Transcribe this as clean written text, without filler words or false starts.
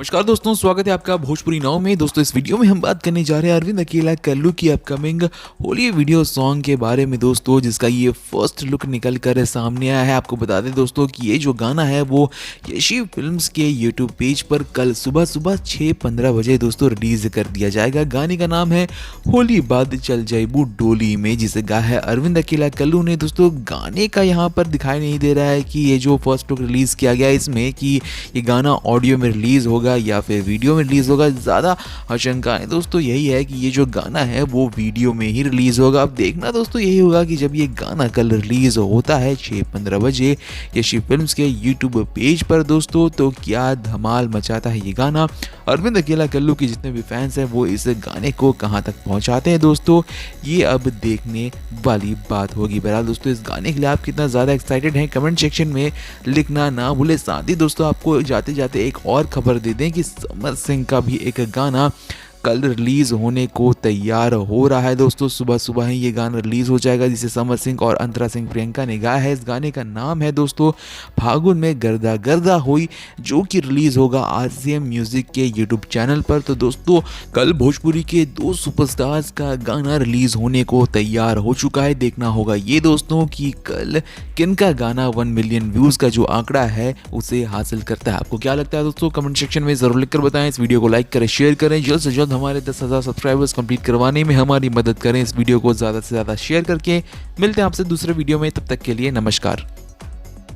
नमस्कार दोस्तों, स्वागत है आपका भोजपुरी नाव में। दोस्तों इस वीडियो में हम बात करने जा रहे हैं अरविंद अकेला कल्लू की अपकमिंग होली वीडियो सॉन्ग के बारे में दोस्तों, जिसका ये फर्स्ट लुक निकल कर सामने आया है। आपको बता दें दोस्तों कि ये जो गाना है वो यशी फिल्म्स के यूट्यूब पेज पर कल सुबह 6:15 बजे दोस्तों रिलीज कर दिया जाएगा। गाने का नाम है होली बाद चल जाइबू डोली में, जिसे गाया है अरविंद अकेला कल्लू ने। दोस्तों गाने का यहाँ पर दिखाई नहीं दे रहा है कि ये जो फर्स्ट लुक रिलीज किया गया है इसमें कि ये गाना ऑडियो में रिलीज होगा या फिर वीडियो में रिलीज होगा। ज़्यादा आशंका है दोस्तों यही है कि ये जो गाना है वो वीडियो में ही रिलीज होगा। अब देखना दोस्तों यही होगा कि जब ये गाना कल रिलीज होता है 6:15 बजे यशी फिल्म्स के यूट्यूब पेज पर दोस्तों, तो क्या धमाल मचाता है ये गाना। अरविंद अकेला कल्लू के जितने भी फैंस हैं वो इस गाने को कहाँ तक पहुँचाते हैं दोस्तों, ये अब देखने वाली बात होगी। बहरहाल दोस्तों इस गाने के लिए आप कितना ज़्यादा एक्साइटेड हैं कमेंट सेक्शन में लिखना ना भूले। साथ ही दोस्तों आपको जाते जाते एक और खबर दे दें कि समर सिंह का भी एक गाना कल रिलीज होने को तैयार हो रहा है दोस्तों। सुबह सुबह ही ये गाना रिलीज हो जाएगा, जिसे समर सिंह और अंतरा सिंह प्रियंका ने गाया है। इस गाने का नाम है दोस्तों फागुन में गर्दा गर्दा हुई, जो कि रिलीज होगा RCM म्यूजिक के यूट्यूब चैनल पर। तो दोस्तों कल भोजपुरी के दो सुपरस्टार्स का गाना रिलीज होने को तैयार हो चुका है। देखना होगा ये दोस्तों कि कल किनका गाना 1 मिलियन व्यूज का जो आंकड़ा है उसे हासिल करता है। आपको क्या लगता है दोस्तों, कमेंट सेक्शन में जरूर लिखकर बताएं। इस वीडियो को लाइक करें, शेयर करें, जल्द से जल्द हमारे 10,000 सब्सक्राइबर्स कंप्लीट करवाने में हमारी मदद करें। इस वीडियो को ज़्यादा से ज़्यादा शेयर करके मिलते हैं आपसे दूसरे वीडियो में। तब तक के लिए नमस्कार।